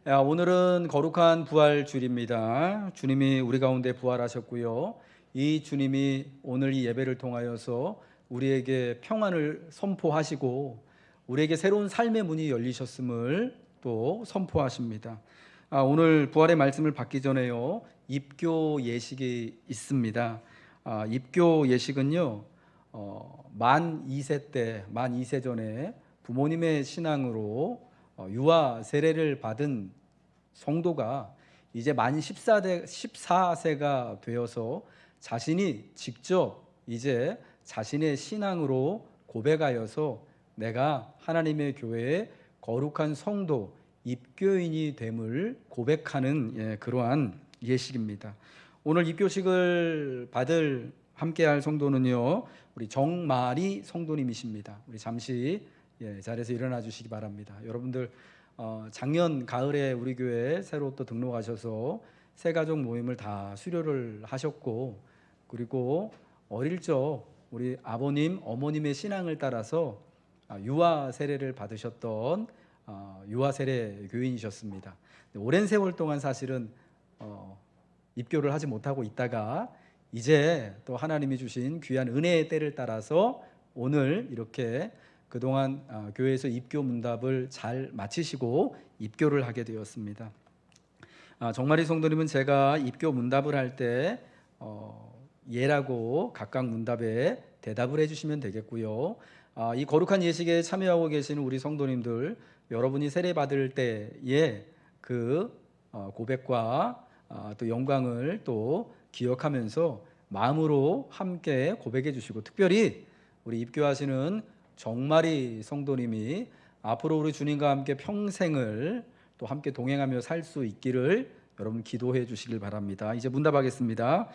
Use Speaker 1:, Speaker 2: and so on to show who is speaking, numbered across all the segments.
Speaker 1: 오늘은 거룩한 부활 주일입니다. 주님이 우리 가운데 부활하셨고요. 이 주님이 오늘 이 예배를 통하여서 우리에게 평안을 선포하시고 우리에게 새로운 삶의 문이 열리셨음을 또 선포하십니다. 오늘 부활의 말씀을 받기 전에요, 입교 예식이 있습니다. 입교 예식은요, 만 2세 전에 부모님의 신앙으로 유아 세례를 받은 성도가 이제 만 14세가 되어서 자신이 직접 이제 자신의 신앙으로 고백하여서 내가 하나님의 교회의 거룩한 성도 입교인이 됨을 고백하는 그러한 예식입니다. 오늘 입교식을 받을 함께할 성도는요, 우리 정마리 성도님이십니다. 우리 잠시 자리에서 일어나 주시기 바랍니다. 여러분들 작년 가을에 우리 교회에 새로 또 등록하셔서 새가족 모임을 다 수료를 하셨고, 그리고 어릴 적 우리 아버님 어머님의 신앙을 따라서 유아 세례를 받으셨던 유아 세례 교인이셨습니다. 오랜 세월 동안 사실은 입교를 하지 못하고 있다가 이제 또 하나님이 주신 귀한 은혜의 때를 따라서 오늘 이렇게 그동안 교회에서 입교 문답을 잘 마치시고 입교를 하게 되었습니다. 정마리 성도님은 제가 입교 문답을 할 때 예라고 각각 문답에 대답을 해주시면 되겠고요. 이 거룩한 예식에 참여하고 계시는 우리 성도님들, 여러분이 세례 받을 때의 그 고백과 또 영광을 또 기억하면서 마음으로 함께 고백해 주시고, 특별히 우리 입교하시는 정마리 성도님이 앞으로 우리 주님과 함께 평생을 또 함께 동행하며 살 수 있기를 여러분 기도해 주시길 바랍니다. 이제 문답하겠습니다.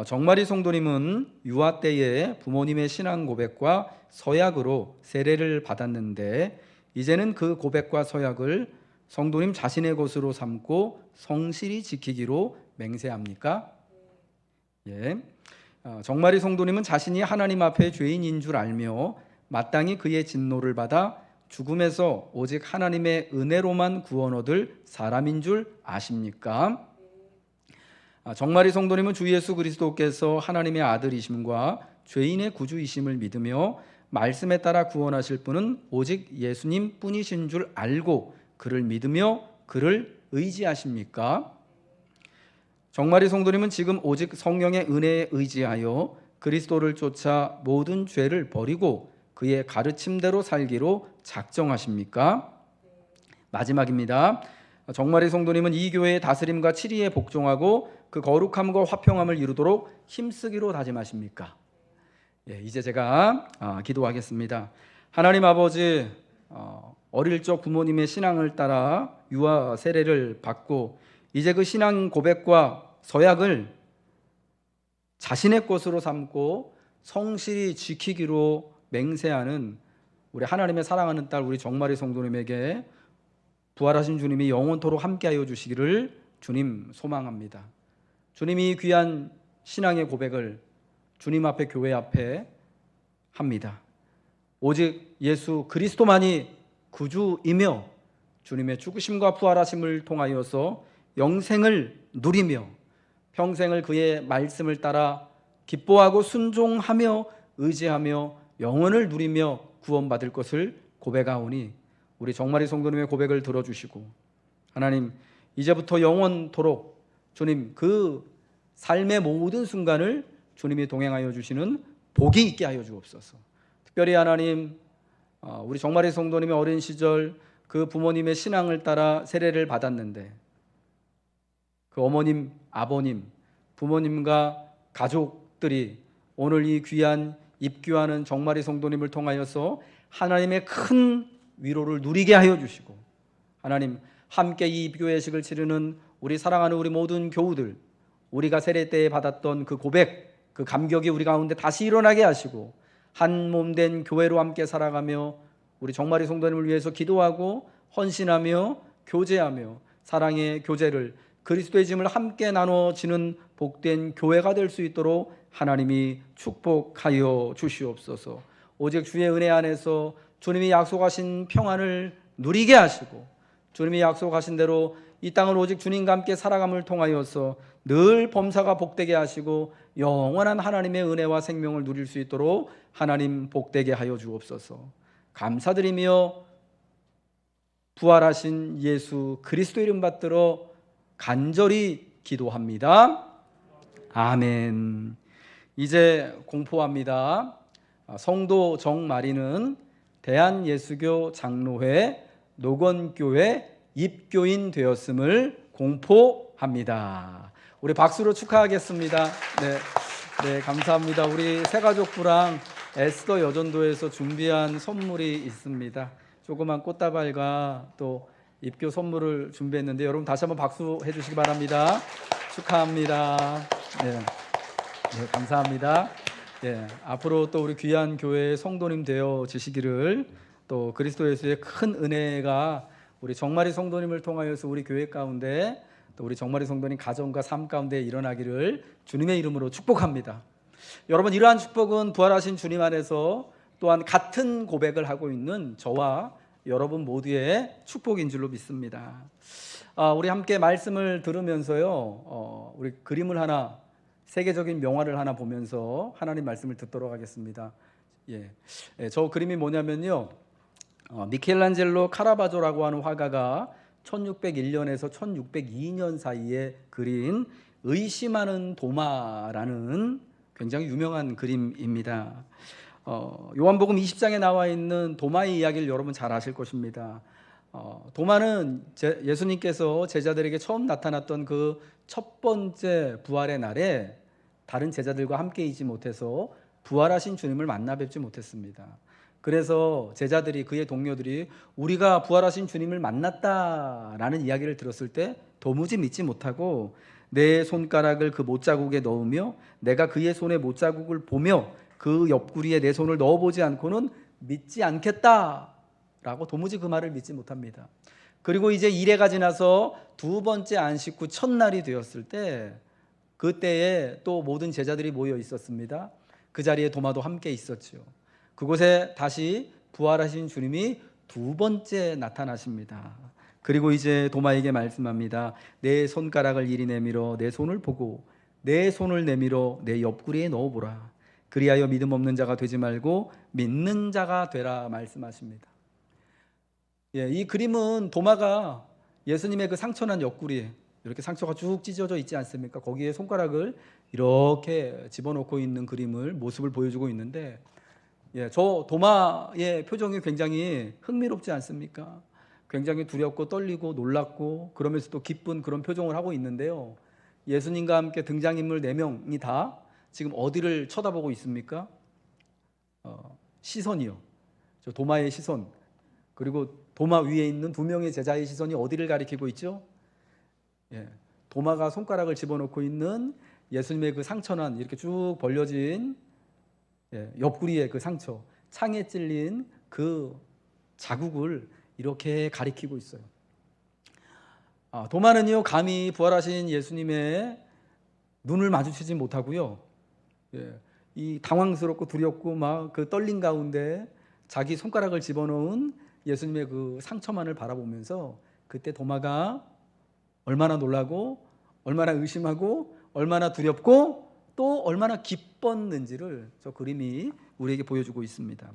Speaker 1: 정마리 성도님은 유아 때에 부모님의 신앙 고백과 서약으로 세례를 받았는데 이제는 그 고백과 서약을 성도님 자신의 것으로 삼고 성실히 지키기로 맹세합니까? 예. 정마리 성도님은 자신이 하나님 앞에 죄인인 줄 알며 마땅히 그의 진노를 받아 죽음에서 오직 하나님의 은혜로만 구원 얻을 사람인 줄 아십니까? 정마리 성도님은 주 예수 그리스도께서 하나님의 아들이심과 죄인의 구주이심을 믿으며 말씀에 따라 구원하실 분은 오직 예수님 뿐이신 줄 알고 그를 믿으며 그를 의지하십니까? 정마리 성도님은 지금 오직 성령의 은혜에 의지하여 그리스도를 쫓아 모든 죄를 버리고 그의 가르침대로 살기로 작정하십니까? 마지막입니다. 정마리 성도님은 이 교회의 다스림과 치리에 복종하고 그 거룩함과 화평함을 이루도록 힘쓰기로 다짐하십니까? 이제 제가 기도하겠습니다. 하나님 아버지, 어릴 적 부모님의 신앙을 따라 유아 세례를 받고 이제 그 신앙 고백과 서약을 자신의 것으로 삼고 성실히 지키기로 맹세하는 우리 하나님의 사랑하는 딸 우리 정마리 성도님에게 부활하신 주님이 영원토록 함께하여 주시기를 주님 소망합니다. 주님이 귀한 신앙의 고백을 주님 앞에, 교회 앞에 합니다. 오직 예수 그리스도만이 구주이며 주님의 죽으심과 부활하심을 통하여서 영생을 누리며 평생을 그의 말씀을 따라 기뻐하고 순종하며 의지하며 영원을 누리며 구원받을 것을 고백하오니 우리 정마리 성도님의 고백을 들어주시고 하나님, 이제부터 영원토록 주님 그 삶의 모든 순간을 주님이 동행하여 주시는 복이 있게 하여 주옵소서. 특별히 하나님, 우리 정마리 성도님의 어린 시절 그 부모님의 신앙을 따라 세례를 받았는데 그 어머님, 아버님, 부모님과 가족들이 오늘 이 귀한 입교하는 정마리 성도님을 통하여서 하나님의 큰 위로를 누리게 하여 주시고 하나님, 함께 이 입교 예식을 치르는 우리 사랑하는 우리 모든 교우들, 우리가 세례 때에 받았던 그 고백, 그 감격이 우리 가운데 다시 일어나게 하시고 한 몸 된 교회로 함께 살아가며 우리 정마리 성도님을 위해서 기도하고 헌신하며 교제하며 사랑의 교제를 그리스도의 짐을 함께 나눠지는 복된 교회가 될 수 있도록 하나님이 축복하여 주시옵소서. 오직 주의 은혜 안에서 주님이 약속하신 평안을 누리게 하시고 주님이 약속하신 대로 이 땅을 오직 주님과 함께 살아감을 통하여서 늘 범사가 복되게 하시고 영원한 하나님의 은혜와 생명을 누릴 수 있도록 하나님 복되게 하여 주옵소서. 감사드리며 부활하신 예수 그리스도 이름 받들어 간절히 기도합니다. 아멘. 이제 공포합니다. 성도 정마리는 대한예수교 장로회 노건교회 입교인 되었음을 공포합니다. 우리 박수로 축하하겠습니다. 네, 감사합니다. 우리 새가족부랑 에스더 여전도에서 준비한 선물이 있습니다. 조그만 꽃다발과 또 입교 선물을 준비했는데 여러분 다시 한번 박수 해주시기 바랍니다. 축하합니다. 네, 감사합니다. 앞으로 또 우리 귀한 교회의 성도님 되어지시기를, 또 그리스도 예수의 큰 은혜가 우리 정마리 성도님을 통하여서 우리 교회 가운데 또 우리 정마리 성도님 가정과 삶 가운데 일어나기를 주님의 이름으로 축복합니다. 여러분, 이러한 축복은 부활하신 주님 안에서 또한 같은 고백을 하고 있는 저와 여러분 모두의 축복인 줄로 믿습니다. 우리 함께 말씀을 들으면서요, 우리 그림을 하나, 세계적인 명화를 하나 보면서 하나님 말씀을 듣도록 하겠습니다. 저 그림이 뭐냐면요, 미켈란젤로 카라바조라고 하는 화가가 1601년에서 1602년 사이에 그린 의심하는 도마라는 굉장히 유명한 그림입니다. 요한복음 20장에 나와 있는 도마의 이야기를 여러분 잘 아실 것입니다. 도마는 예수님께서 제자들에게 처음 나타났던 그 첫 번째 부활의 날에 다른 제자들과 함께이지 못해서 부활하신 주님을 만나 뵙지 못했습니다. 그래서 제자들이, 그의 동료들이 우리가 부활하신 주님을 만났다라는 이야기를 들었을 때 도무지 믿지 못하고 내 손가락을 그 못자국에 넣으며 내가 그의 손에 못자국을 보며 그 옆구리에 내 손을 넣어보지 않고는 믿지 않겠다라고 도무지 그 말을 믿지 못합니다. 그리고 이제 이래가 지나서 두 번째 안식 후 첫날이 되었을 때, 그때에 또 모든 제자들이 모여 있었습니다. 그 자리에 도마도 함께 있었죠. 그곳에 다시 부활하신 주님이 두 번째 나타나십니다. 그리고 이제 도마에게 말씀합니다. 내 손가락을 이리 내밀어 내 손을 보고 내 손을 내밀어 내 옆구리에 넣어보라. 그리하여 믿음 없는 자가 되지 말고 믿는 자가 되라 말씀하십니다. 이 그림은 도마가 예수님의 그 상처난 옆구리에 이렇게 상처가 쭉 찢어져 있지 않습니까? 거기에 손가락을 이렇게 집어넣고 있는 그림을, 모습을 보여주고 있는데, 저 도마의 표정이 굉장히 흥미롭지 않습니까? 굉장히 두렵고 떨리고 놀랍고 그러면서 또 기쁜 그런 표정을 하고 있는데요, 예수님과 함께 등장인물 4명이 다 지금 어디를 쳐다보고 있습니까? 시선이요. 저 도마의 시선, 그리고 도마 위에 있는 2명의 제자의 시선이 어디를 가리키고 있죠? 도마가 손가락을 집어넣고 있는 예수님의 그 상처난, 이렇게 쭉 벌려진 옆구리의 그 상처, 창에 찔린 그 자국을 이렇게 가리키고 있어요. 도마는요, 감히 부활하신 예수님의 눈을 마주치지 못하고요, 이 당황스럽고 두렵고 막 그 떨린 가운데 자기 손가락을 집어넣은 예수님의 그 상처만을 바라보면서, 그때 도마가 얼마나 놀라고 얼마나 의심하고 얼마나 두렵고 또 얼마나 기뻤는지를 저 그림이 우리에게 보여주고 있습니다.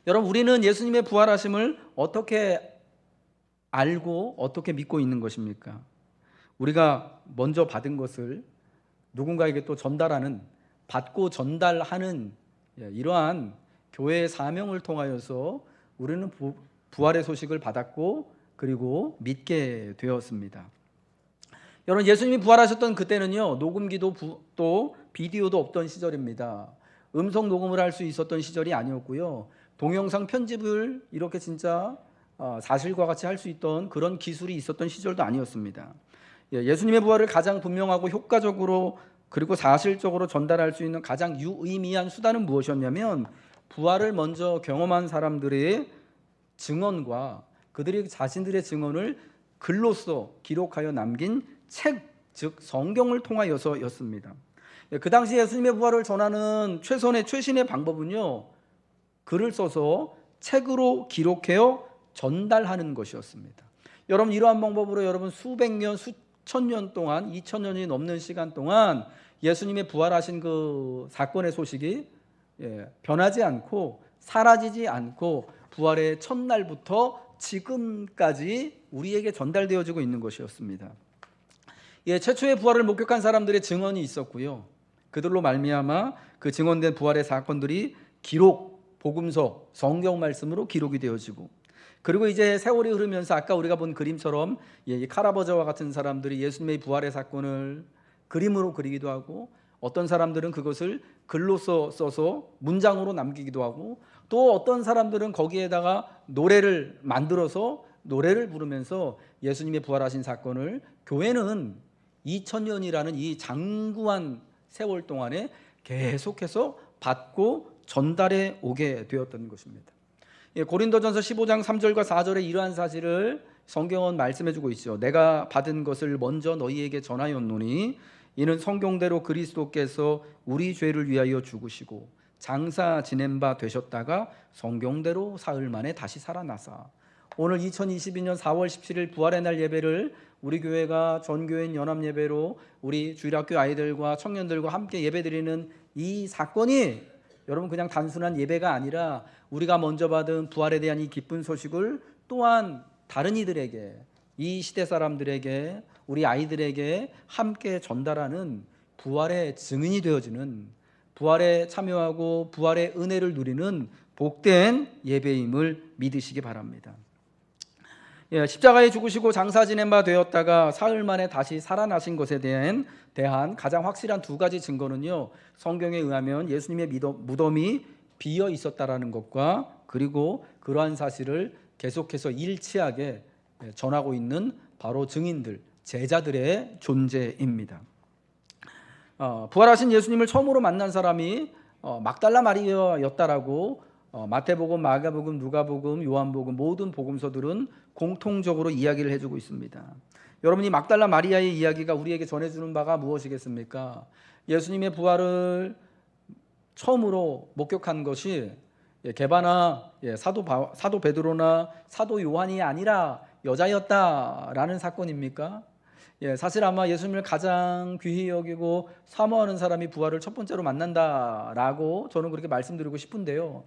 Speaker 1: 여러분, 우리는 예수님의 부활하심을 어떻게 알고 어떻게 믿고 있는 것입니까? 우리가 먼저 받은 것을 누군가에게 또 전달하는, 받고 전달하는 이러한 교회의 사명을 통하여서 우리는 부활의 소식을 받았고 그리고 믿게 되었습니다. 여러분, 예수님이 부활하셨던 그때는요, 녹음기도 또 비디오도 없던 시절입니다. 음성 녹음을 할 수 있었던 시절이 아니었고요, 동영상 편집을 이렇게 진짜 사실과 같이 할 수 있던 그런 기술이 있었던 시절도 아니었습니다. 예수님의 부활을 가장 분명하고 효과적으로 그리고 사실적으로 전달할 수 있는 가장 유의미한 수단은 무엇이었냐면, 부활을 먼저 경험한 사람들의 증언과 그들이 자신들의 증언을 글로써 기록하여 남긴 책, 즉 성경을 통하여서였습니다. 그 당시 예수님의 부활을 전하는 최신의 방법은요, 글을 써서 책으로 기록해요 전달하는 것이었습니다. 여러분 이러한 방법으로 여러분 수백 년, 수천 년 동안 2000년이 넘는 시간 동안 예수님의 부활하신 그 사건의 소식이 변하지 않고 사라지지 않고 부활의 첫날부터 지금까지 우리에게 전달되어지고 있는 것이었습니다. 최초의 부활을 목격한 사람들의 증언이 있었고요. 그들로 말미암아 그 증언된 부활의 사건들이 기록, 복음서, 성경 말씀으로 기록이 되어지고, 그리고 이제 세월이 흐르면서 아까 우리가 본 그림처럼 카라버저와 같은 사람들이 예수님의 부활의 사건을 그림으로 그리기도 하고, 어떤 사람들은 그것을 글로 써서 문장으로 남기기도 하고, 또 어떤 사람들은 거기에다가 노래를 만들어서 노래를 부르면서 예수님의 부활하신 사건을 교회는 2000년이라는 이 장구한 세월 동안에 계속해서 받고 전달해 오게 되었던 것입니다. 고린도전서 15장 3절과 4절에 이러한 사실을 성경은 말씀해 주고 있죠. 내가 받은 것을 먼저 너희에게 전하였노니 이는 성경대로 그리스도께서 우리 죄를 위하여 죽으시고 장사 지낸 바 되셨다가 성경대로 사흘 만에 다시 살아나사. 오늘 2022년 4월 17일 부활의 날 예배를 우리 교회가 전교인 연합 예배로 우리 주일학교 아이들과 청년들과 함께 예배드리는 이 사건이 여러분 그냥 단순한 예배가 아니라 우리가 먼저 받은 부활에 대한 이 기쁜 소식을 또한 다른 이들에게, 이 시대 사람들에게, 우리 아이들에게 함께 전달하는 부활의 증인이 되어지는, 부활에 참여하고 부활의 은혜를 누리는 복된 예배임을 믿으시기 바랍니다. 십자가에 죽으시고 장사 지낸 바 되었다가 사흘 만에 다시 살아나신 것에 대한 가장 확실한 두 가지 증거는요, 성경에 의하면 예수님의 무덤이 비어 있었다라는 것과, 그리고 그러한 사실을 계속해서 일치하게 전하고 있는 바로 증인들, 제자들의 존재입니다. 부활하신 예수님을 처음으로 만난 사람이 막달라 마리아였다라고 마태복음, 마가복음, 누가복음, 요한복음 모든 복음서들은 공통적으로 이야기를 해주고 있습니다. 여러분이 막달라 마리아의 이야기가 우리에게 전해주는 바가 무엇이겠습니까? 예수님의 부활을 처음으로 목격한 것이 게바나 사도 베드로나 사도 요한이 아니라 여자였다라는 사건입니까? 사실 아마 예수님을 가장 귀히 여기고 사모하는 사람이 부활을 첫 번째로 만난다라고 저는 그렇게 말씀드리고 싶은데요.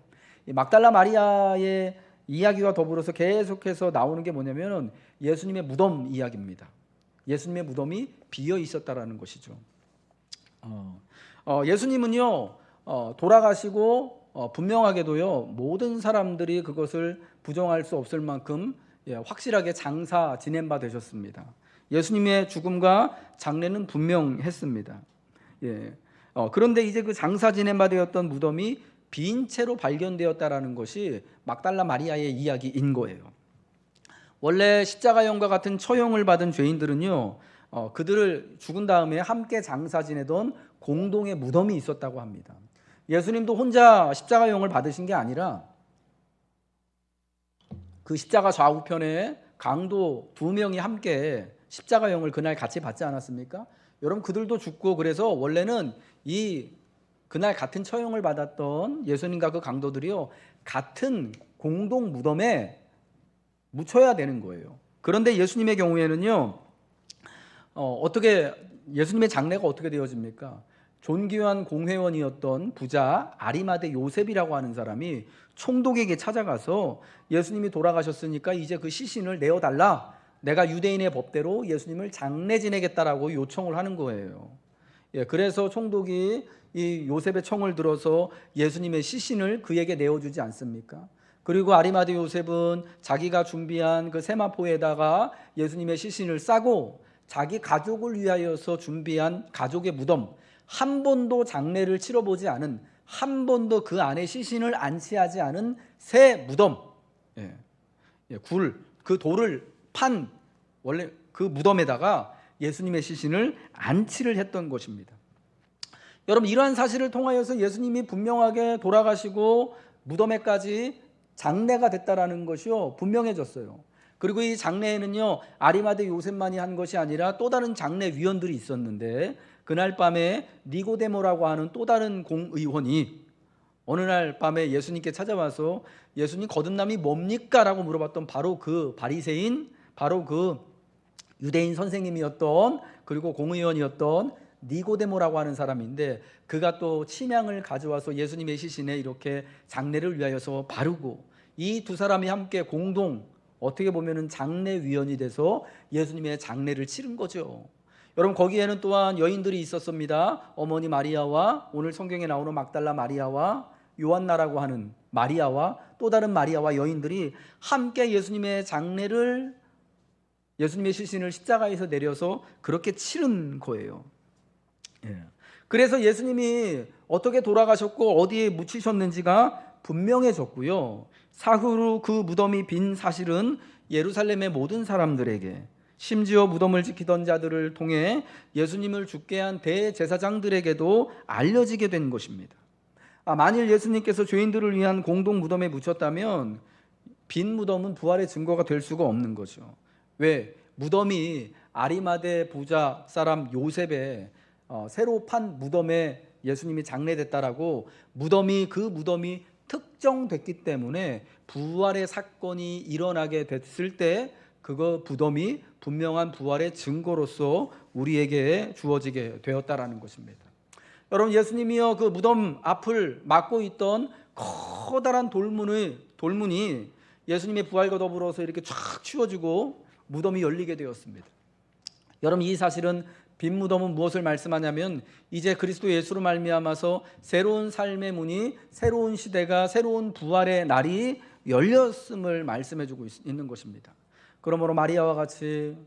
Speaker 1: 막달라 마리아의 이야기와 더불어서 계속해서 나오는 게 뭐냐면 예수님의 무덤 이야기입니다. 예수님의 무덤이 비어 있었다라는 것이죠. 예수님은요 돌아가시고 분명하게도요 모든 사람들이 그것을 부정할 수 없을 만큼 확실하게 장사 지낸 바 되셨습니다. 예수님의 죽음과 장례는 분명했습니다. 그런데 이제 그 장사 지낸 바 되었던 무덤이 빈 채로 발견되었다라는 것이 막달라 마리아의 이야기인 거예요. 원래 십자가형과 같은 처형을 받은 죄인들은요 그들을 죽은 다음에 함께 장사 지내던 공동의 무덤이 있었다고 합니다. 예수님도 혼자 십자가형을 받으신 게 아니라 그 십자가 좌우편에 강도 2명이 함께 십자가형을 그날 같이 받지 않았습니까? 여러분 그들도 죽고, 그래서 원래는 그날 같은 처형을 받았던 예수님과 그 강도들이요 같은 공동 무덤에 묻혀야 되는 거예요. 그런데 예수님의 경우에는요 어떻게 예수님의 장례가 어떻게 되어집니까? 존귀한 공회원이었던 부자 아리마대 요셉이라고 하는 사람이 총독에게 찾아가서 예수님이 돌아가셨으니까 이제 그 시신을 내어달라, 내가 유대인의 법대로 예수님을 장례 지내겠다라고 요청을 하는 거예요. 그래서 총독이 이 요셉의 청을 들어서 예수님의 시신을 그에게 내어주지 않습니까? 그리고 아리마대 요셉은 자기가 준비한 그 세마포에다가 예수님의 시신을 싸고 자기 가족을 위하여서 준비한 가족의 무덤, 한 번도 장례를 치러보지 않은, 한 번도 그 안에 시신을 안치하지 않은 새 무덤, 그 돌을 판 원래 그 무덤에다가 예수님의 시신을 안치를 했던 것입니다. 여러분 이러한 사실을 통하여서 예수님이 분명하게 돌아가시고 무덤에까지 장례가 됐다라는 것이요 분명해졌어요. 그리고 이 장례에는요 아리마대 요셉만이 한 것이 아니라 또 다른 장례위원들이 있었는데, 그날 밤에 니고데모라고 하는 또 다른 공의원이 어느 날 밤에 예수님께 찾아와서 예수님 거듭남이 뭡니까? 라고 물어봤던 바로 그 바리새인 바로 그 유대인 선생님이었던, 그리고 공의원이었던 니고데모라고 하는 사람인데, 그가 또 침향을 가져와서 예수님의 시신에 이렇게 장례를 위하여서 바르고, 이 두 사람이 함께 공동 어떻게 보면은 장례위원이 돼서 예수님의 장례를 치른 거죠. 여러분, 거기에는 또한 여인들이 있었습니다. 어머니 마리아와 오늘 성경에 나오는 막달라 마리아와 요한나라고 하는 마리아와 또 다른 마리아와 여인들이 함께 예수님의 장례를, 예수님의 시신을 십자가에서 내려서 그렇게 치른 거예요. 그래서 예수님이 어떻게 돌아가셨고 어디에 묻히셨는지가 분명해졌고요. 사후로 그 무덤이 빈 사실은 예루살렘의 모든 사람들에게, 심지어 무덤을 지키던 자들을 통해 예수님을 죽게 한 대제사장들에게도 알려지게 된 것입니다. 만일 예수님께서 죄인들을 위한 공동 무덤에 묻혔다면 빈 무덤은 부활의 증거가 될 수가 없는 거죠. 왜? 무덤이 아리마대 부자 사람 요셉의 새로 판 무덤에 예수님이 장례됐다라고 그 무덤이 특정됐기 때문에 부활의 사건이 일어나게 됐을 때 그거 무덤이 분명한 부활의 증거로서 우리에게 주어지게 되었다라는 것입니다. 여러분, 예수님이요 그 무덤 앞을 막고 있던 커다란 돌문이 예수님의 부활과 더불어서 이렇게 쫙 치워지고 무덤이 열리게 되었습니다. 여러분, 이 사실은 빈 무덤은 무엇을 말씀하냐면 이제 그리스도 예수로 말미암아서 새로운 삶의 문이, 새로운 시대가, 새로운 부활의 날이 열렸음을 말씀해주고 있는 것입니다. 그러므로 마리아와 같이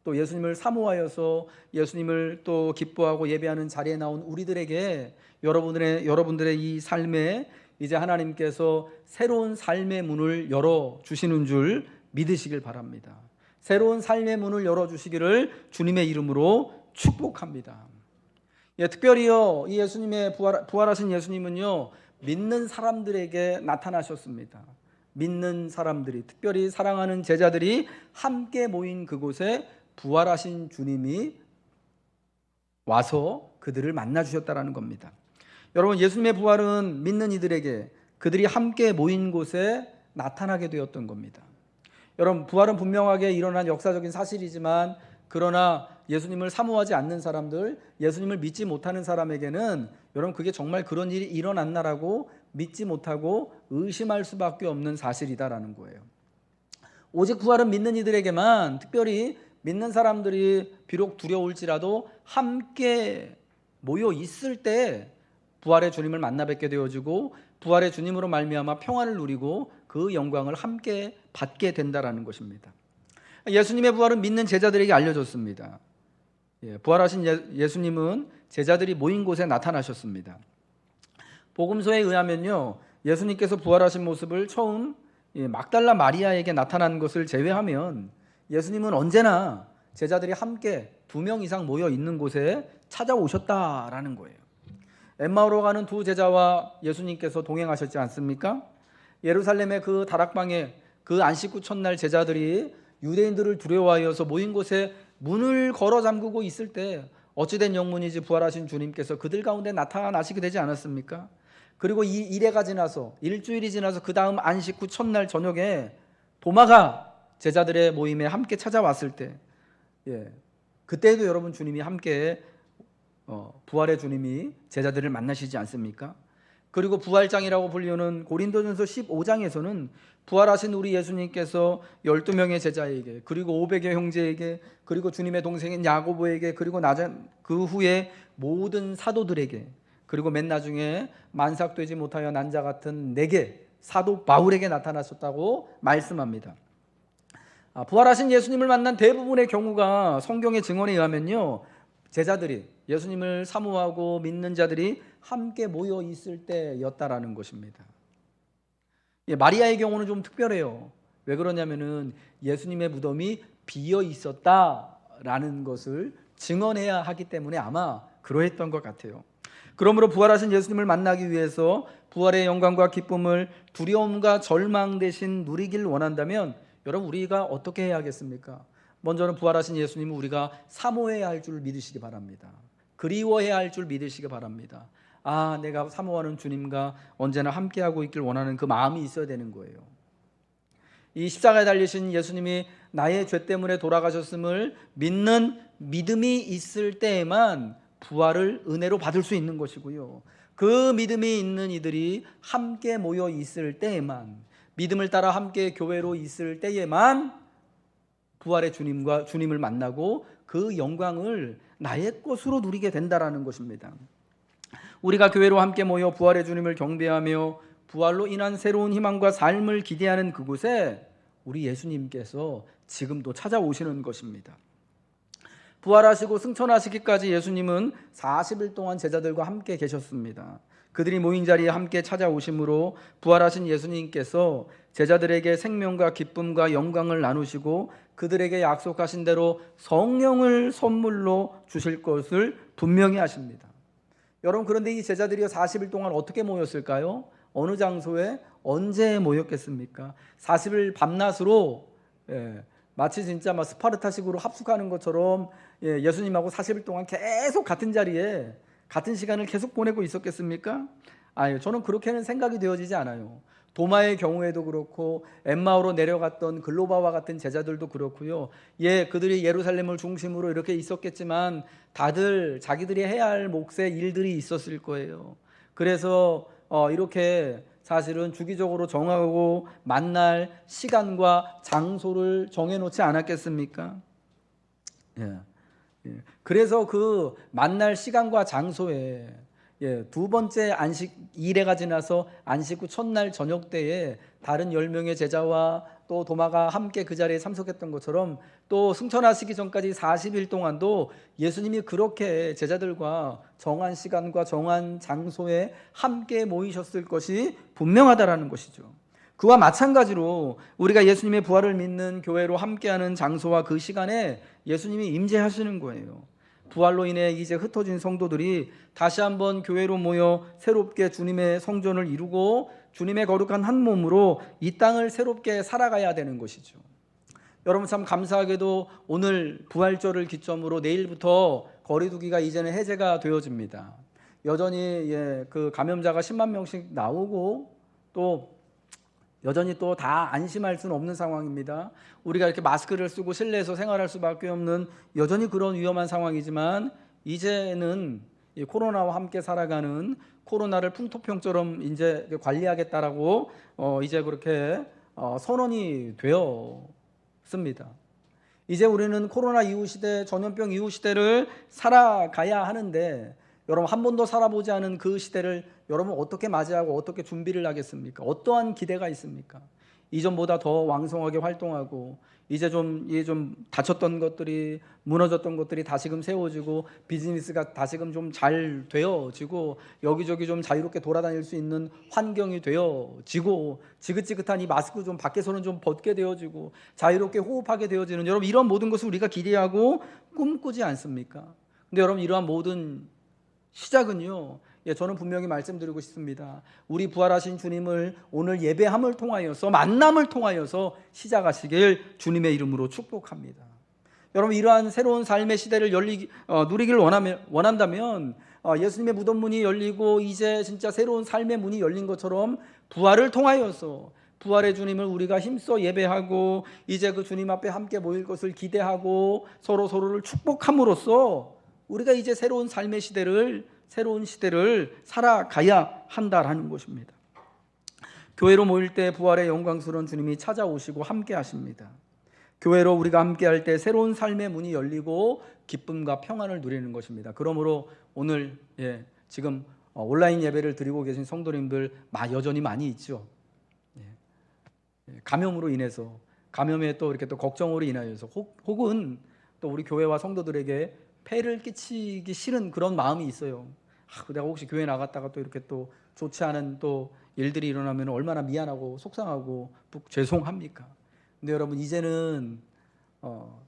Speaker 1: 또 예수님을 사모하여서 예수님을 또 기뻐하고 예배하는 자리에 나온 우리들에게 여러분들의 이 삶에 이제 하나님께서 새로운 삶의 문을 열어주시는 줄 믿으시길 바랍니다. 새로운 삶의 문을 열어주시기를 주님의 이름으로 축복합니다. 특별히요, 이 예수님의 부활하신 예수님은요, 믿는 사람들에게 나타나셨습니다. 믿는 사람들이, 특별히 사랑하는 제자들이 함께 모인 그곳에 부활하신 주님이 와서 그들을 만나 주셨다라는 겁니다. 여러분, 예수님의 부활은 믿는 이들에게 그들이 함께 모인 곳에 나타나게 되었던 겁니다. 여러분, 부활은 분명하게 일어난 역사적인 사실이지만, 그러나 예수님을 사모하지 않는 사람들, 예수님을 믿지 못하는 사람에게는 여러분 그게 정말 그런 일이 일어났나라고 믿지 못하고 의심할 수밖에 없는 사실이다라는 거예요. 오직 부활은 믿는 이들에게만, 특별히 믿는 사람들이 비록 두려울지라도 함께 모여 있을 때 부활의 주님을 만나 뵙게 되어지고 부활의 주님으로 말미암아 평안을 누리고 그 영광을 함께 받게 된다라는 것입니다. 예수님의 부활은 믿는 제자들에게 알려졌습니다. 부활하신 예수님은 제자들이 모인 곳에 나타나셨습니다. 복음서에 의하면요, 예수님께서 부활하신 모습을 처음 막달라 마리아에게 나타난 것을 제외하면 예수님은 언제나 제자들이 함께 2명 이상 모여 있는 곳에 찾아오셨다라는 거예요. 엠마오로 가는 두 제자와 예수님께서 동행하셨지 않습니까? 예루살렘의 그 다락방에 그 안식 후 첫날 제자들이 유대인들을 두려워하여서 모인 곳에 문을 걸어 잠그고 있을 때 어찌된 영문이지 부활하신 주님께서 그들 가운데 나타나시게 되지 않았습니까? 그리고 이 일회가 지나서 일주일이 지나서 그 다음 안식 후 첫날 저녁에 도마가 제자들의 모임에 함께 찾아왔을 때, 그때도 여러분 주님이 함께 부활의 주님이 제자들을 만나시지 않습니까? 그리고 부활장이라고 불리는 고린도전서 15장에서는 부활하신 우리 예수님께서 12명의 제자에게, 그리고 500여 형제에게, 그리고 주님의 동생인 야고보에게, 그리고 그 후에 모든 사도들에게, 그리고 맨 나중에 만삭되지 못하여 난 자 같은 내게, 사도 바울에게 나타나셨다고 말씀합니다. 부활하신 예수님을 만난 대부분의 경우가 성경의 증언에 의하면요, 제자들이, 예수님을 사모하고 믿는 자들이 함께 모여 있을 때였다라는 것입니다. 마리아의 경우는 좀 특별해요. 왜 그러냐면은 예수님의 무덤이 비어 있었다라는 것을 증언해야 하기 때문에 아마 그러했던 것 같아요. 그러므로 부활하신 예수님을 만나기 위해서 부활의 영광과 기쁨을 두려움과 절망 대신 누리길 원한다면 여러분, 우리가 어떻게 해야 하겠습니까? 먼저는 부활하신 예수님을 우리가 사모해야 할 줄 믿으시기 바랍니다. 그리워해야 할 줄 믿으시기 바랍니다. 내가 사모하는 주님과 언제나 함께하고 있길 원하는 그 마음이 있어야 되는 거예요. 이 십자가에 달리신 예수님이 나의 죄 때문에 돌아가셨음을 믿는 믿음이 있을 때에만 부활을 은혜로 받을 수 있는 것이고요. 그 믿음이 있는 이들이 함께 모여 있을 때에만, 믿음을 따라 함께 교회로 있을 때에만 부활의 주님을 만나고 그 영광을 나의 것으로 누리게 된다라는 것입니다. 우리가 교회로 함께 모여 부활의 주님을 경배하며 부활로 인한 새로운 희망과 삶을 기대하는 그곳에 우리 예수님께서 지금도 찾아오시는 것입니다. 부활하시고 승천하시기까지 예수님은 40일 동안 제자들과 함께 계셨습니다. 그들이 모인 자리에 함께 찾아오심으로 부활하신 예수님께서 제자들에게 생명과 기쁨과 영광을 나누시고 그들에게 약속하신 대로 성령을 선물로 주실 것을 분명히 하십니다. 여러분, 그런데 이 제자들이 40일 동안 어떻게 모였을까요? 어느 장소에 언제 모였겠습니까? 40일 밤낮으로 마치 진짜 막 스파르타식으로 합숙하는 것처럼 예수님하고 40일 동안 계속 같은 자리에 같은 시간을 계속 보내고 있었겠습니까? 아니요, 저는 그렇게는 생각이 되어지지 않아요. 도마의 경우에도 그렇고 엠마오로 내려갔던 글로바와 같은 제자들도 그렇고요. 그들이 예루살렘을 중심으로 이렇게 있었겠지만 다들 자기들이 해야 할 몫의 일들이 있었을 거예요. 그래서 이렇게 사실은 주기적으로 정하고 만날 시간과 장소를 정해놓지 않았겠습니까? 그래서 그 만날 시간과 장소에 두 번째 안식 일회가 지나서 안식 후 첫날 저녁 때에 다른 10명의 제자와 또 도마가 함께 그 자리에 참석했던 것처럼 또 승천하시기 전까지 40일 동안도 예수님이 그렇게 제자들과 정한 시간과 정한 장소에 함께 모이셨을 것이 분명하다라는 것이죠. 그와 마찬가지로 우리가 예수님의 부활을 믿는 교회로 함께하는 장소와 그 시간에 예수님이 임재하시는 거예요. 부활로 인해 이제 흩어진 성도들이 다시 한번 교회로 모여 새롭게 주님의 성전을 이루고 주님의 거룩한 한 몸으로 이 땅을 새롭게 살아가야 되는 것이죠. 여러분, 참 감사하게도 오늘 부활절을 기점으로 내일부터 거리두기가 이제는 해제가 되어집니다. 여전히 그 감염자가 10만 명씩 나오고 또 여전히 또 다 안심할 수는 없는 상황입니다. 우리가 이렇게 마스크를 쓰고 실내에서 생활할 수밖에 없는 여전히 그런 위험한 상황이지만 이제는 이 코로나와 함께 살아가는 코로나를 풍토병처럼 이제 관리하겠다라고 이제 그렇게 선언이 되었습니다. 이제 우리는 코로나 이후 시대, 전염병 이후 시대를 살아가야 하는데 여러분, 한 번도 살아보지 않은 그 시대를 여러분 어떻게 맞이하고 어떻게 준비를 하겠습니까? 어떠한 기대가 있습니까? 이전보다 더 왕성하게 활동하고 이제 좀 다쳤던 것들이, 무너졌던 것들이 다시금 세워지고 비즈니스가 다시금 좀 잘 되어지고 여기저기 좀 자유롭게 돌아다닐 수 있는 환경이 되어지고 지긋지긋한 이 마스크 좀 밖에서는 좀 벗게 되어지고 자유롭게 호흡하게 되어지는, 여러분 이런 모든 것을 우리가 기대하고 꿈꾸지 않습니까? 근데 여러분, 이러한 모든 시작은요, 저는 분명히 말씀드리고 싶습니다. 우리 부활하신 주님을 오늘 예배함을 통하여서, 만남을 통하여서 시작하시길 주님의 이름으로 축복합니다. 여러분, 이러한 새로운 삶의 시대를 누리길 원한다면 예수님의 무덤 문이 열리고 이제 진짜 새로운 삶의 문이 열린 것처럼 부활을 통하여서 부활의 주님을 우리가 힘써 예배하고 이제 그 주님 앞에 함께 모일 것을 기대하고 서로를 축복함으로써 우리가 이제 새로운 시대를 살아가야 한다라는 것입니다. 교회로 모일 때 부활의 영광스러운 주님이 찾아오시고 함께 하십니다. 교회로 우리가 함께 할 때 새로운 삶의 문이 열리고 기쁨과 평안을 누리는 것입니다. 그러므로 오늘 지금 온라인 예배를 드리고 계신 성도님들 여전히 많이 있죠. 감염으로 인해서, 감염에 또 이렇게 또 걱정으로 인하여서 혹은 또 우리 교회와 성도들에게 폐를 끼치기 싫은 그런 마음이 있어요. 내가 혹시 교회 나갔다가 또 이렇게 또 좋지 않은 또 일들이 일어나면 얼마나 미안하고 속상하고 죄송합니까? 근데 여러분, 이제는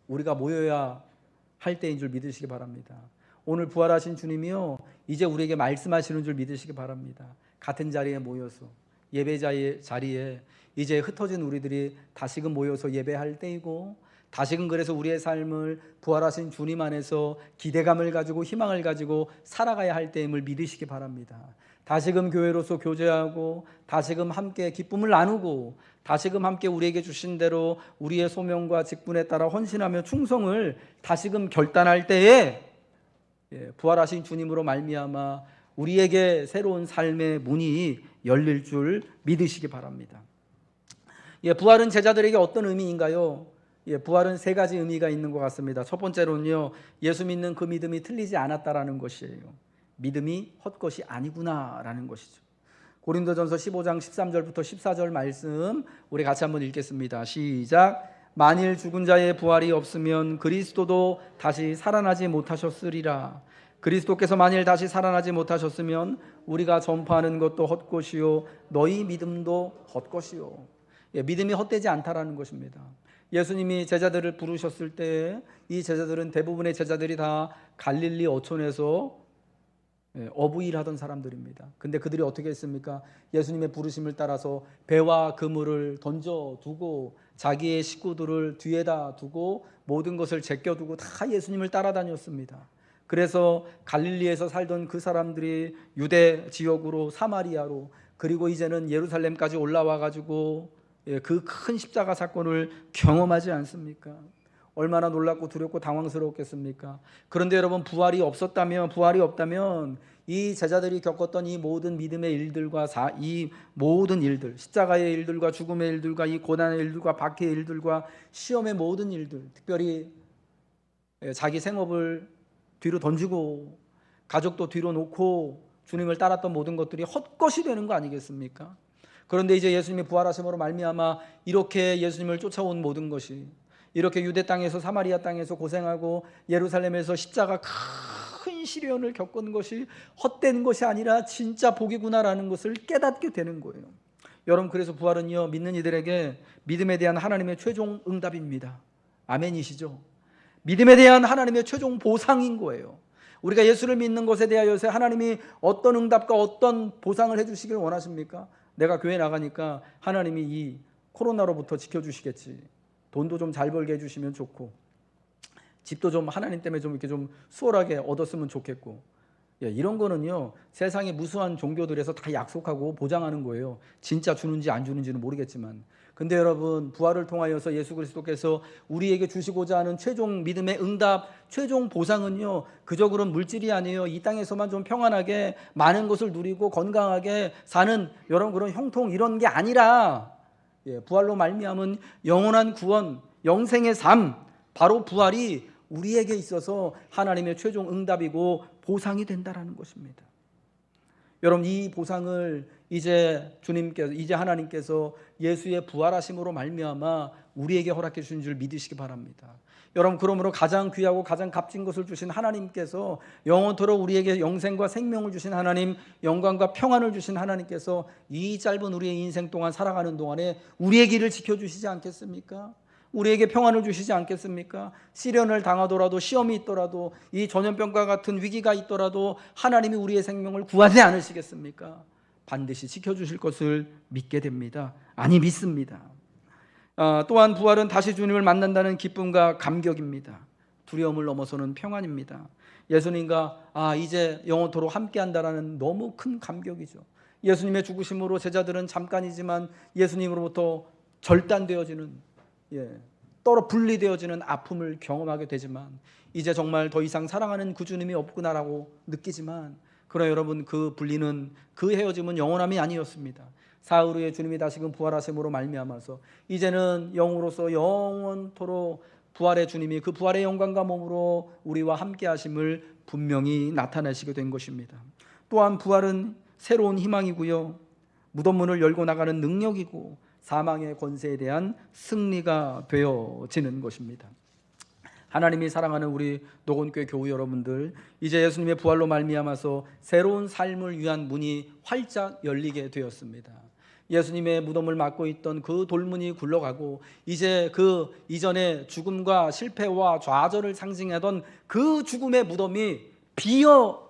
Speaker 1: 우리가 모여야 할 때인 줄 믿으시기 바랍니다. 오늘 부활하신 주님이요, 이제 우리에게 말씀하시는 줄 믿으시기 바랍니다. 같은 자리에 모여서 예배 자리에 이제 흩어진 우리들이 다시금 모여서 예배할 때이고 다시금 그래서 우리의 삶을 부활하신 주님 안에서 기대감을 가지고 희망을 가지고 살아가야 할 때임을 믿으시기 바랍니다. 다시금 교회로서 교제하고 다시금 함께 기쁨을 나누고 다시금 함께 우리에게 주신 대로 우리의 소명과 직분에 따라 헌신하며 충성을 다시금 결단할 때에 부활하신 주님으로 말미암아 우리에게 새로운 삶의 문이 열릴 줄 믿으시기 바랍니다. 부활은 제자들에게 어떤 의미인가요? 부활은 세 가지 의미가 있는 것 같습니다. 첫 번째로는요, 예수 믿는 그 믿음이 틀리지 않았다라는 것이에요. 믿음이 헛것이 아니구나라는 것이죠. 고린도전서 15장 13절부터 14절 말씀 우리 같이 한번 읽겠습니다. 시작. 만일 죽은 자의 부활이 없으면 그리스도도 다시 살아나지 못하셨으리라. 그리스도께서 만일 다시 살아나지 못하셨으면 우리가 전파하는 것도 헛것이요 너희 믿음도 헛것이요. 믿음이 헛되지 않다라는 것입니다. 예수님이 제자들을 부르셨을 때 이 제자들은 대부분의 제자들이 다 갈릴리 어촌에서 어부일하던 사람들입니다. 근데 그들이 어떻게 했습니까? 예수님의 부르심을 따라서 배와 그물을 던져두고 자기의 식구들을 뒤에다 두고 모든 것을 제껴두고 다 예수님을 따라다녔습니다. 그래서 갈릴리에서 살던 그 사람들이 유대 지역으로 사마리아로 그리고 이제는 예루살렘까지 올라와 가지고 그 큰 십자가 사건을 경험하지 않습니까? 얼마나 놀랍고 두렵고 당황스러웠겠습니까? 그런데 여러분, 부활이 없다면 이 제자들이 겪었던 이 모든 믿음의 일들과 이 모든 일들, 십자가의 일들과 죽음의 일들과 이 고난의 일들과 박해의 일들과 시험의 모든 일들, 특별히 자기 생업을 뒤로 던지고 가족도 뒤로 놓고 주님을 따랐던 모든 것들이 헛것이 되는 거 아니겠습니까? 그런데 이제 예수님이 부활하심으로 말미암아 이렇게 예수님을 쫓아온 모든 것이, 이렇게 유대 땅에서 사마리아 땅에서 고생하고 예루살렘에서 십자가 큰 시련을 겪은 것이 헛된 것이 아니라 진짜 복이구나라는 것을 깨닫게 되는 거예요. 여러분, 그래서 부활은요, 믿는 이들에게 믿음에 대한 하나님의 최종 응답입니다. 아멘이시죠? 믿음에 대한 하나님의 최종 보상인 거예요. 우리가 예수를 믿는 것에 대하여서 하나님이 어떤 응답과 어떤 보상을 해주시길 원하십니까? 내가 교회 나가니까 하나님이 이 코로나로부터 지켜주시겠지. 돈도 좀 잘 벌게 해주시면 좋고, 집도 좀 하나님 때문에 좀 이렇게 좀 수월하게 얻었으면 좋겠고, 이런 거는요, 세상의 무수한 종교들에서 다 약속하고 보장하는 거예요. 진짜 주는지 안 주는지는 모르겠지만. 근데 여러분, 부활을 통하여서 예수 그리스도께서 우리에게 주시고자 하는 최종 믿음의 응답, 최종 보상은요, 그저 그런 물질이 아니에요. 이 땅에서만 좀 평안하게 많은 것을 누리고 건강하게 사는 여러분 그런 형통 이런 게 아니라, 부활로 말미암은 영원한 구원, 영생의 삶, 바로 부활이 우리에게 있어서 하나님의 최종 응답이고 보상이 된다라는 것입니다. 여러분, 이 보상을 이제 하나님께서 예수의 부활하심으로 말미암아 우리에게 허락해 주신 줄 믿으시기 바랍니다. 여러분, 그러므로 가장 귀하고 가장 값진 것을 주신 하나님께서, 영원토록 우리에게 영생과 생명을 주신 하나님, 영광과 평안을 주신 하나님께서 이 짧은 우리의 인생 동안 살아가는 동안에 우리의 길을 지켜주시지 않겠습니까? 우리에게 평안을 주시지 않겠습니까? 시련을 당하더라도, 시험이 있더라도, 이 전염병과 같은 위기가 있더라도 하나님이 우리의 생명을 구하지 않으시겠습니까? 반드시 지켜주실 것을 믿게 됩니다. 아니, 믿습니다. 또한 부활은 다시 주님을 만난다는 기쁨과 감격입니다. 두려움을 넘어서는 평안입니다. 예수님과 이제 영원토록 함께한다라는 너무 큰 감격이죠. 예수님의 죽으심으로 제자들은 잠깐이지만 예수님으로부터 절단되어지는, 떨어 분리되어지는 아픔을 경험하게 되지만, 이제 정말 더 이상 사랑하는 그 주님이 없구나라고 느끼지만, 그러나 여러분, 그 분리는, 그 헤어짐은 영원함이 아니었습니다. 사흘 후에 주님이 다시금 부활하심으로 말미암아서 이제는 영으로서 영원토록 부활의 주님이 그 부활의 영광과 몸으로 우리와 함께 하심을 분명히 나타내시게 된 것입니다. 또한 부활은 새로운 희망이고요, 무덤 문을 열고 나가는 능력이고 사망의 권세에 대한 승리가 되어지는 것입니다. 하나님이 사랑하는 우리 노건교회 교우 여러분들, 이제 예수님의 부활로 말미암아서 새로운 삶을 위한 문이 활짝 열리게 되었습니다. 예수님의 무덤을 막고 있던 그 돌문이 굴러가고, 이제 그 이전에 죽음과 실패와 좌절을 상징하던 그 죽음의 무덤이 비어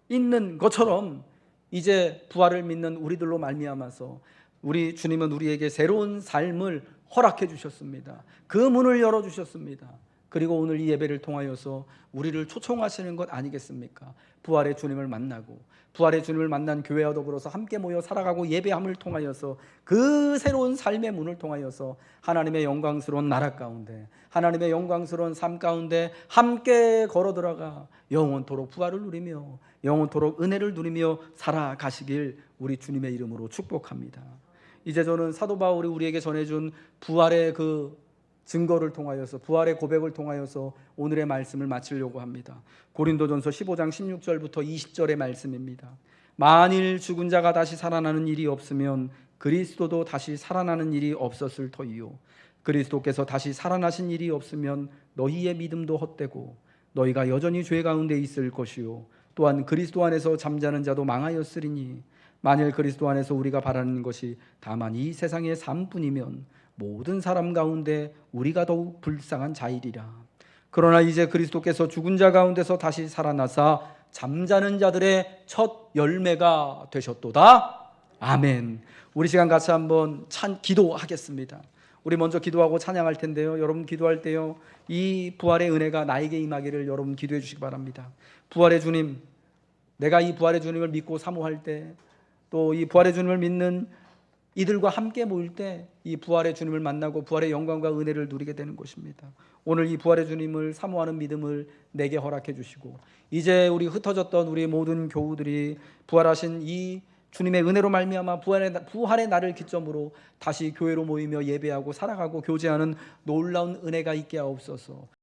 Speaker 1: 있는 것처럼 이제 부활을 믿는 우리들로 말미암아서 우리 주님은 우리에게 새로운 삶을 허락해 주셨습니다. 그 문을 열어 주셨습니다. 그리고 오늘 이 예배를 통하여서 우리를 초청하시는 것 아니겠습니까? 부활의 주님을 만나고 부활의 주님을 만난 교회와 더불어서 함께 모여 살아가고 예배함을 통하여서 그 새로운 삶의 문을 통하여서 하나님의 영광스러운 나라 가운데, 하나님의 영광스러운 삶 가운데 함께 걸어 들어가 영원토록 부활을 누리며 영원토록 은혜를 누리며 살아가시길 우리 주님의 이름으로 축복합니다. 이제 저는 사도 바울이 우리에게 전해준 부활의 그 증거를 통하여서, 부활의 고백을 통하여서 오늘의 말씀을 마치려고 합니다. 고린도전서 15장 16절부터 20절의 말씀입니다. 만일 죽은 자가 다시 살아나는 일이 없으면 그리스도도 다시 살아나는 일이 없었을 터이요, 그리스도께서 다시 살아나신 일이 없으면 너희의 믿음도 헛되고 너희가 여전히 죄 가운데 있을 것이요, 또한 그리스도 안에서 잠자는 자도 망하였으리니 만일 그리스도 안에서 우리가 바라는 것이 다만 이 세상의 삶뿐이면 모든 사람 가운데 우리가 더욱 불쌍한 자이리라. 그러나 이제 그리스도께서 죽은 자 가운데서 다시 살아나사 잠자는 자들의 첫 열매가 되셨도다. 아멘. 우리 시간 같이 한번 기도하겠습니다. 우리 먼저 기도하고 찬양할 텐데요, 여러분 기도할 때요, 이 부활의 은혜가 나에게 임하기를 여러분 기도해 주시기 바랍니다. 부활의 주님, 내가 이 부활의 주님을 믿고 사모할 때, 또 이 부활의 주님을 믿는 이들과 함께 모일 때 이 부활의 주님을 만나고 부활의 영광과 은혜를 누리게 되는 것입니다. 오늘 이 부활의 주님을 사모하는 믿음을 내게 허락해 주시고, 이제 우리 흩어졌던 우리 모든 교우들이 부활하신 이 주님의 은혜로 말미암아 부활의 날을 기점으로 다시 교회로 모이며 예배하고 살아가고 교제하는 놀라운 은혜가 있게 하옵소서.